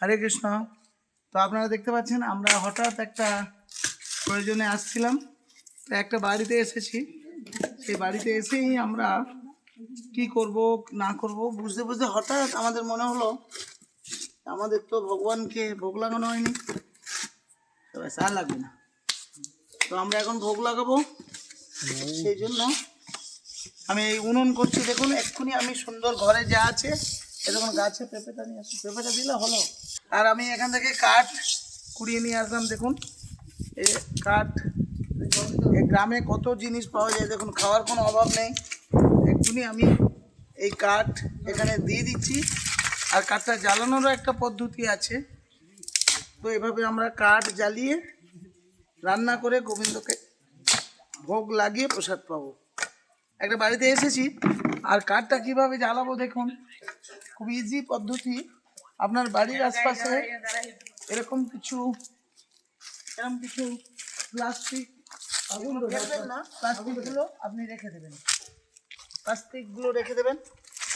হরে কৃষ্ণ। তো আপনারা দেখতে পাচ্ছেন আমরা হঠাৎ একটা প্রয়োজনে আসছিলাম, তো একটা বাড়িতে এসেছি। সেই বাড়িতে এসেই আমরা কি করব না করব বুঝতে বুঝতে হঠাৎ আমাদের মনে হলো আমাদের তো ভগবানকে ভোগ লাগানো হয়নি, তবে আর লাগবে না, তো আমরা এখন ভোগ লাগাবো। সেই জন্য আমি এই উনুন করছি। দেখুন এক্ষুনি আমি সুন্দর ঘরে যা আছে এরকম গাছে পেঁপেটা নিয়ে আসি, পেঁপেটা দিলে হলো। আর আমি এখান থেকে কাঠ কুড়িয়ে নিয়ে আসলাম। দেখুন এই কাঠ, এই গ্রামে কত জিনিস পাওয়া যায়, দেখুন খাওয়ার কোনো অভাব নেই। এক্ষুনি আমি এই কাঠ এখানে দিয়ে দিচ্ছি। আর কাঠটা জ্বালানোরও একটা পদ্ধতি আছে, তো এভাবে আমরা কাঠ জ্বালিয়ে রান্না করে গোবিন্দকে ভোগ লাগিয়ে প্রসাদ পাবো। একটা বাড়িতে এসেছি আর কাঠটা কিভাবে জ্বালাবো দেখুন, খুব ইজি পদ্ধতি। আপনার বাড়ির আশপাশে এরকম কিছু প্লাস্টিক প্লাস্টিকগুলো আপনি রেখে দেবেন, প্লাস্টিকগুলো রেখে দেবেন।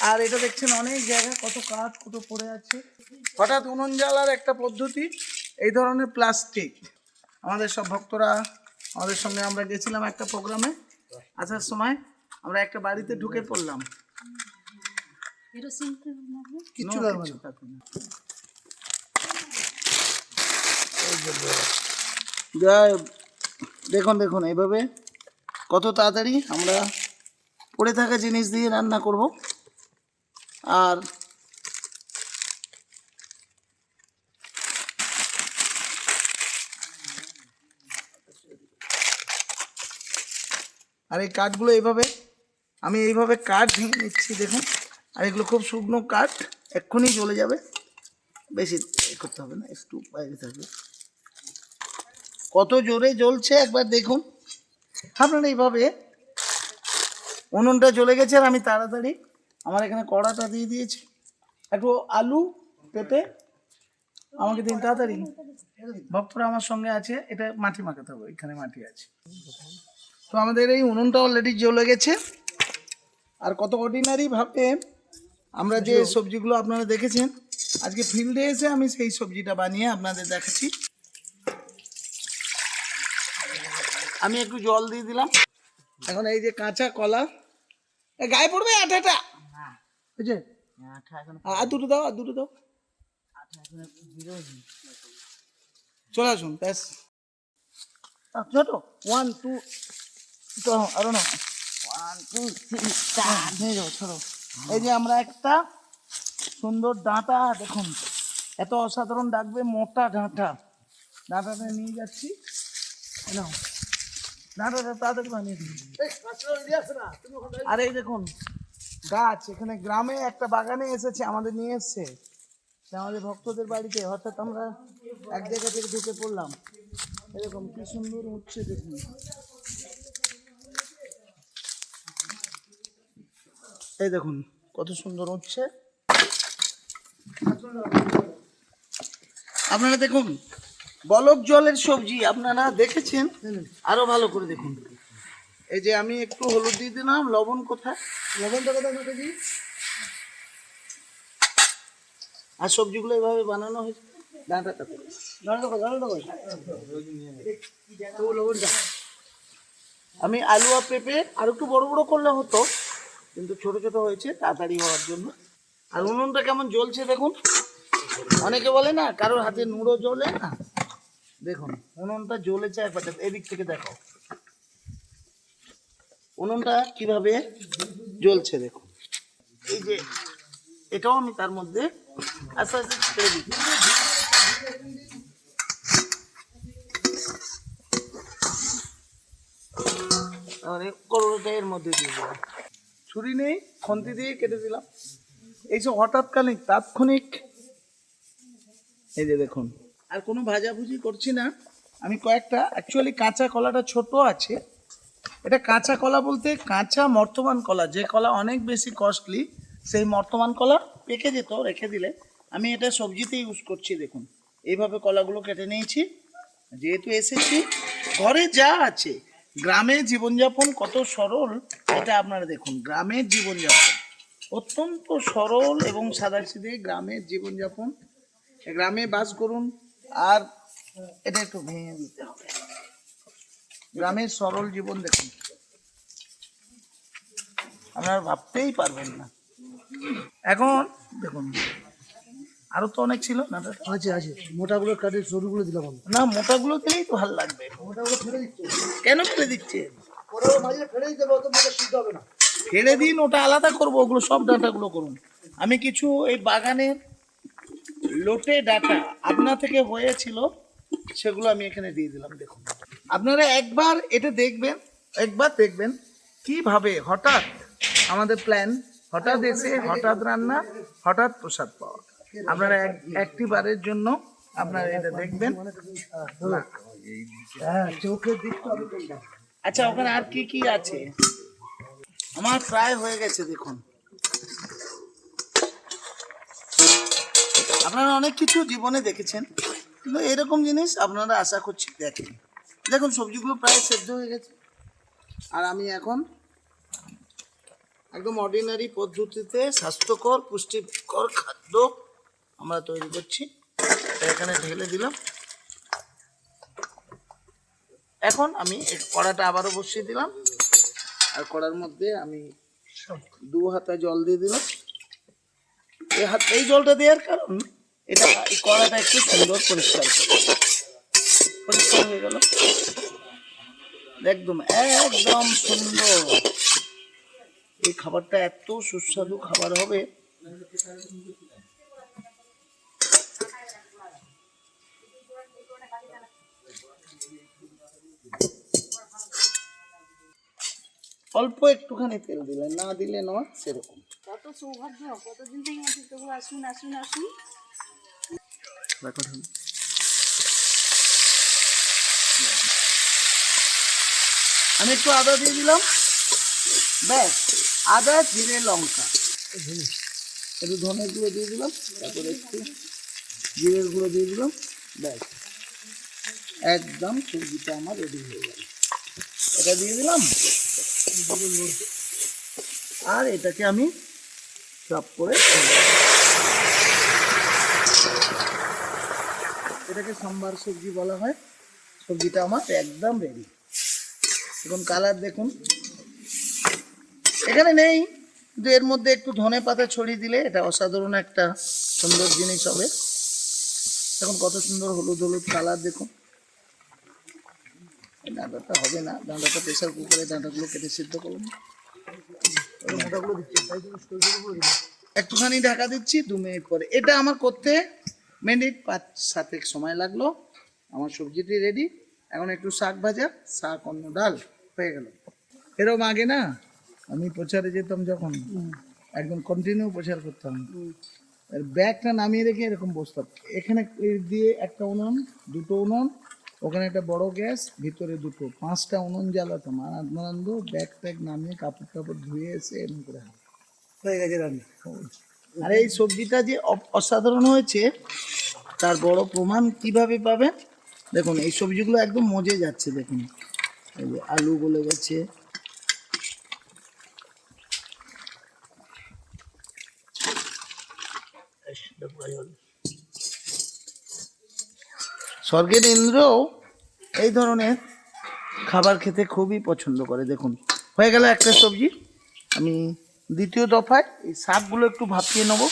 আর এটা দেখছেন অনেক জায়গায় কত কাঠ কুটো পড়ে আছে। হঠাৎ উনুন জ্বালার একটা পদ্ধতি এই ধরনের প্লাস্টিক। আমাদের সব ভক্তরা আমাদের সঙ্গে আমরা গেছিলাম একটা প্রোগ্রামে, আসার সময় আমরা একটা বাড়িতে ঢুকে পড়লাম। কিছু দেখুন দেখুন এইভাবে কত তাড়াতাড়ি আমরা পড়ে থাকা জিনিস দিয়ে রান্না করব। আর এই কাঠগুলো আমি এইভাবে কাঠ ভেঙে নিচ্ছি দেখুন। আর এগুলো খুব শুকনো কাঠ, এক্ষুনি জ্বলে যাবে, বেশি করতে হবে না, একটু বাইরে থাকবে। কত জোরে জ্বলছে একবার দেখুন আপনারা। এইভাবে উনুনটা জ্বলে গেছে আর আমি তাড়াতাড়ি আমার এখানে কড়াটা দিয়ে দিয়েছি। একটু আলু পেঁপে আমাকে দিন তাড়াতাড়ি, ভক্তরা আমার সঙ্গে আছে। এটা মাটি মাখাতে হবে, এখানে মাটি আছে। তো আমাদের এই উনুনটা অলরেডি জ্বলে গেছে। আর কত অর্ডিনারি ভাবে আমরা যে সবজিগুলো আপনারা দেখেছেন, আজকে ফিল্ডে এসে আমি সেই সবজিটা বানিয়ে আপনাদের দেখাচ্ছি। আমি একটু জল দিয়ে দিলাম। এখন এই যে কাঁচা কলা, গায়ে পড়বে আঠাটা, বুঝছে? আর দুটো দাও, আর দুটো দাও, চলে আসুন ব্যাস। ছোট 1 2 তো আরো না 1 2 3 4 নিয়ে যাও ছোট। এই যে আমরা একটা সুন্দর ডাঁটা, দেখুন এত অসাধারণ ডাকবে, মোটা ডাঁটাটা নিয়ে যাচ্ছি। ডাঁটাটা তাড়াতাড়ি বানিয়ে দিন। আর এই দেখুন গাছ, এখানে গ্রামে একটা বাগানে এসেছে, আমাদের নিয়ে এসছে আমাদের ভক্তদের বাড়িতে। হঠাৎ আমরা এক জায়গা থেকে ঢুকে পড়লাম, এরকম কি সুন্দর উঠছে দেখুন। এই দেখুন কত সুন্দর উঠছে। আপনারা দেখুন বলক জলের সবজি আপনারা দেখেছেন, আরো ভালো করে দেখুন। এই যে আমি একটু হলুদ দিয়ে দিলাম, লবণ কোথায়, লবণটা কোথায় দিই। আর সবজিগুলো এভাবে বানানো হয়েছে। আমি আলু আর পেঁপে আর একটু বড় বড় করলে হতো, কিন্তু ছোট ছোট হয়েছে তাড়াতাড়ি হওয়ার জন্য। আর উনুনটা কেমন জ্বলছে দেখুন। অনেকে বলে না কারোর হাতে নুড়ো জ্বলে না, দেখুন উনুনটা জ্বলেছে একবার। এদিক থেকে দেখো উনুনটা কিভাবে জ্বলছে দেখুন। এই যে এটাও আমি তার মধ্যে আস্তে আস্তে ছেড়ে দিচ্ছি। করোনাটা এর মধ্যে দিয়ে দিলাম, ছুরি নেই খন্তি দিয়ে কেটে দিলাম। এইসব হঠাৎকালীন তাৎক্ষণিক। এই যে দেখুন আর কোনো ভাজাভুজি করছি না আমি। কয়েকটা অ্যাকচুয়ালি কাঁচা কলাটা ছোট আছে, এটা কাঁচা কলা বলতে কাঁচা মর্তমান কলা, যে কলা অনেক বেশি কস্টলি, সেই মর্তমান কলা পেকে যেত রেখে দিলে। আমি এটা সবজিতে ইউজ করছি। দেখুন এইভাবে কলাগুলো কেটে নিয়েছি। যেহেতু এসেছি ঘরে যা আছে, গ্রামের জীবনযাপন কত সরল এটা আপনারা দেখুন। গ্রামের জীবনযাপন অত্যন্ত সরল এবং সাদাসিধে গ্রামের জীবনযাপন। গ্রামে বাস করুন, আর এটা একটু ভেঙে দিতে হবে। গ্রামের সরল জীবন দেখুন, আপনারা ভাবতেই পারবেন না। এখন দেখুন, আরো তো অনেক ছিল না দাদা? আছে আছে, মোটাগুলো কাটে সরুগুলো দিলাম আমি। না, মোটাগুলো দিলেই তো ভালো লাগবে। মোটাগুলো ফেলে দিচ্ছে, কেন ফেলে দিচ্ছে? ওটা মাঝে ফেলে দিতে হবে, অত মোটা সিদ্ধ হবে না। ফেলে দিন, ওটা আলাদা করবো, ওগুলো সব ডাঁটাগুলো করুন। আমি কিছু এই বাগানের লোটে ডাটা আপনা থেকে হয়েছিল, সেগুলো আমি এখানে দিয়ে দিলাম। দেখুন, আপনারা একবার এটা দেখবেন, একবার দেখবেন কিভাবে হঠাৎ আমাদের প্ল্যান, হঠাৎ এসে হঠাৎ রান্না, হঠাৎ প্রসাদ পাওয়া। আপনারা একটি বারের জন্য আপনারা এটা দেখবেন। হ্যাঁ, চোখের দিকটা আমি কোনটা? আচ্ছা, ওখানে আর কি কি আছে? আমার প্রায় হয়ে গেছে। দেখুন, আপনারা অনেক কিছু জীবনে দেখেছেন, কিন্তু এরকম জিনিস আপনারা আশা করছি দেখেন। দেখুন, সবজিগুলো প্রায় সেদ্ধ হয়ে গেছে, আর আমি এখন একদম অর্ডিনারি পদ্ধতিতে স্বাস্থ্যকর পুষ্টিকর খাদ্য আমরা তৈরি করছি। এটা এখানে ঢেলে দিলাম। এখন আমি এই কড়াটা আবারও বসিয়ে দিলাম, আর কড়ার মধ্যে আমি 2 হাতা জল দিয়ে দিলাম। এই জলটা দেওয়ার কারণ, এটা এই কড়াটা একটু সুন্দর পরিষ্কার হয়ে গেল। একদম একদম সুন্দর। এই খাবারটা এত সুস্বাদু খাবার হবে। অল্প একটুখানি তেল দিলেন, না দিলে নয় সেরকম। কত সৌভাগ্য, কতদিন থেকে আছি, তবু আসুন আসুন আসুন। আমি একটু আদা দিয়ে দিলাম, ব্যাস। আদা, জিরে, লঙ্কা, একটু ধনের গুঁড়ো দিয়ে দিলাম, তারপরে একটু জিরের গুঁড়ো দিয়ে দিলাম, ব্যাস। একদম সবজিটা আমার রেডি হয়ে গেল। এটা দিয়ে দিলাম, আর এটাকে আমি চপ করে, এটাকে সম্বার সবজি বলা হয়। সবজিটা আমার একদম রেডি। এখন কালার দেখুন, এখানে নেই, কিন্তু এর মধ্যে একটু ধনে পাতা ছড়িয়ে দিলে এটা অসাধারণ একটা সুন্দর জিনিস হবে। এখন কত সুন্দর হলুদ হলুদ কালার দেখুন। ডাঁটাটা হবে না, ডাঁটাটা প্রেশার কুকারে ডাঁটাগুলো কেটে সিদ্ধ করুন। মোটাগুলো দিচ্ছে, তাই জন্য সরুগুলো দিলাম। একটুখানি ঢাকা দিচ্ছি, 2 মিনিট পরে। এটা আমার করতে মিনিট 5-7 সময় লাগলো। আমার সবজিটি রেডি। এখন একটু শাক ভাজা, শাক অন্য ডাল হয়ে গেল। এরকম আগে না আমি প্রচারে যেতাম যখন, একদম কন্টিনিউ প্রচার করতাম, ব্যাগটা নামিয়ে রেখে এরকম বসতাম। এখানে দিয়ে একটা উনুন, 2টো উনুন, ওখানে একটা বড় গ্যাস, ভিতরে 2টো, 5টা উনুন জ্বালাতাম। আর আনন্দ ব্যাগ ট্যাগ নামিয়ে কাপড় টাপড় ধুয়ে এসে এরকম করে। হয়ে গেছে রান্না। আর এই সবজিটা যে অসাধারণ হয়েছে তার বড় প্রমাণ কিভাবে পাবেন? দেখুন, এই সবজিগুলো একদম মজে যাচ্ছে। দেখুন, এই যে আলু গলে গেছে, স্বর্গের ইন্দ্রও এই ধরনের খাবার খেতে খুবই পছন্দ করে। দেখুন, হয়ে গেল একটা সবজি। আমি দ্বিতীয় দফায় এই শাকগুলো একটু ভাপিয়ে নেব।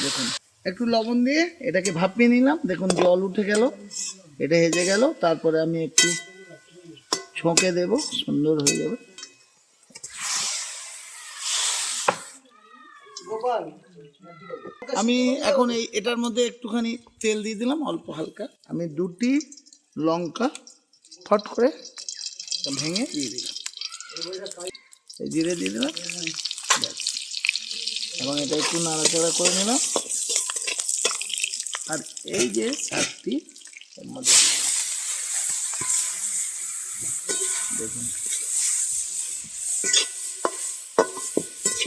দেখুন, একটু লবণ দিয়ে এটাকে ভাপিয়ে নিলাম। দেখুন, জল উঠে গেল, এটা হেজে গেল। তারপরে আমি একটু ছোঁকে দেব, সুন্দর হয়ে যাবে। আমি এখন এটার মধ্যে একটুখানি তেল দিয়ে দিলাম, অল্প হালকা। আমি 2টি লঙ্কা ফট করে ভেঙে দিয়ে দিলাম, এই জিরে দিয়ে দিলাম, ব্যাস। এবং এটা একটু নাড়াচাড়া করে নিলাম, আর এই যে শাকটি এর মধ্যে দিয়ে দিলাম। দেখুন,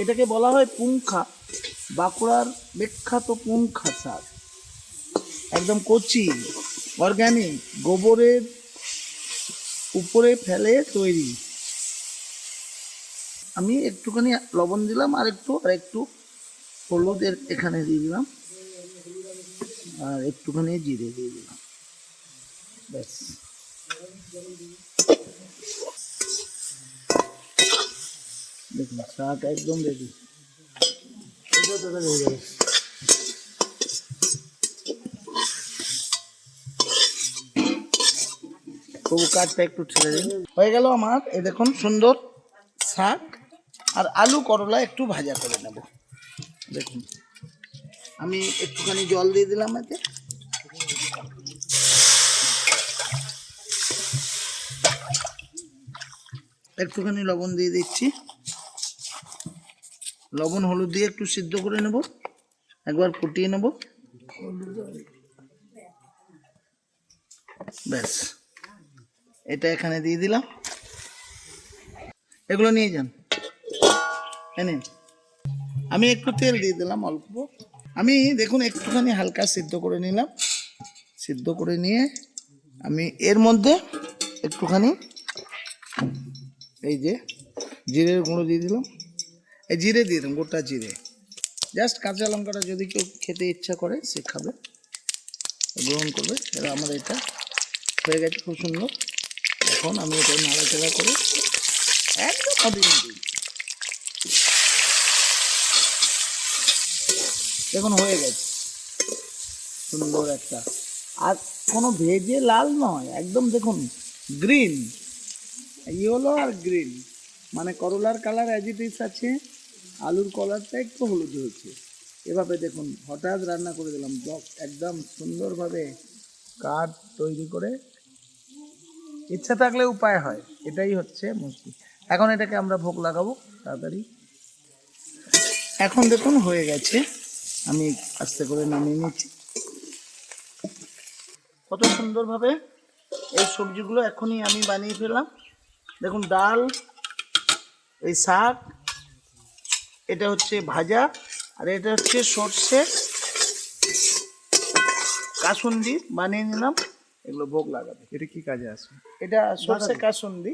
এটাকে বলা হয় পুঙ্খা, বাঁকুড়ার বিখ্যাত পুঙ্খা শাক। একদম কচি, অর্গানিক, গোবরের উপরে ফেলে তৈরি। আমি একটুখানি লবণ দিলাম, আর একটু হলুদের এখানে দিয়ে দিলাম, আর একটুখানি জিরে দিয়ে দিলাম, ব্যাস। দেখুন শাক একদম রেডি। তবু কাঠটা একটু ছেড়ে দিন। হয়ে গেল আমার, এই দেখুন সুন্দর শাক। আর আলু করলা একটু ভাজা করে নেব। দেখুন আমি একটুখানি জল দিয়ে দিলাম এতে। একটুখানি লবণ দিয়ে দিচ্ছি, লবণ হলুদ দিয়ে একটু সিদ্ধ করে নেব, একবার ফুটিয়ে নেব, ব্যাস। এটা এখানে দিয়ে দিলাম, এগুলো নিয়ে যান, এনে। আমি একটু তেল দিয়ে দিলাম অল্প। আমি দেখুন একটুখানি হালকা সিদ্ধ করে নিলাম। সিদ্ধ করে নিয়ে আমি এর মধ্যে একটুখানি এই যে জিরের গুঁড়ো দিয়ে দিলাম। এই জিরে দিয়ে দিলাম, গোটা জিরে। জাস্ট কাঁচা লঙ্কাটা যদি কেউ খেতে ইচ্ছা করে সে খাবে, গ্রহণ করবে। এবার আমার এটা হয়ে গেছে খুব সুন্দর। এখন আমি এটা নাড়াচাড়া করে একদম অর্ডিনারি, দেখুন হয়ে গেছে সুন্দর একটা। আর কোনো ভেজে লাল নয়, একদম দেখুন গ্রিন, ইয়েলো আর গ্রিন, মানে করলার কালার অ্যাজ ইট ইজ আছে, আলুর কালারটা একটু হলুদ হয়েছে। এভাবে দেখুন হঠাৎ রান্না করে দিলাম, একদম সুন্দরভাবে কাঠ তৈরি করে। ইচ্ছা থাকলে উপায় হয়, এটাই হচ্ছে মুশকিল। এখন এটাকে আমরা ভোগ লাগাবো তাড়াতাড়ি। এখন দেখুন হয়ে গেছে, আমি আস্তে করে নামিয়ে নিচ্ছি। কত সুন্দরভাবে এই সবজিগুলো এখনই আমি বানিয়ে ফেললাম। দেখুন ডাল, এই শাক, এটা হচ্ছে ভাজা, আর এটা হচ্ছে সর্ষে কাসুন্দি বানিয়ে নিলাম, এগুলো ভোগ লাগাবে। এটা কি কাজে আসবে? এটা সর্ষে কাসুন্দি,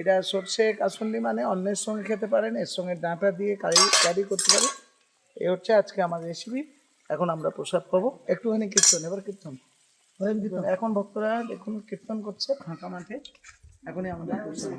এটা সর্ষে কাসুন্দি মানে অন্যের সঙ্গে খেতে পারেন, এর সঙ্গে ডাঁটা দিয়ে কারি করতে পারেন। এই হচ্ছে আজকে আমার রেসিপি। এখন আমরা প্রসাদ পাবো। একটুখানি কীর্তন, এবার কীর্তন, এখন ভক্তরা দেখুন কীর্তন করছে ফাঁকা মাঠে। এখনই আমাদের প্রসাদ।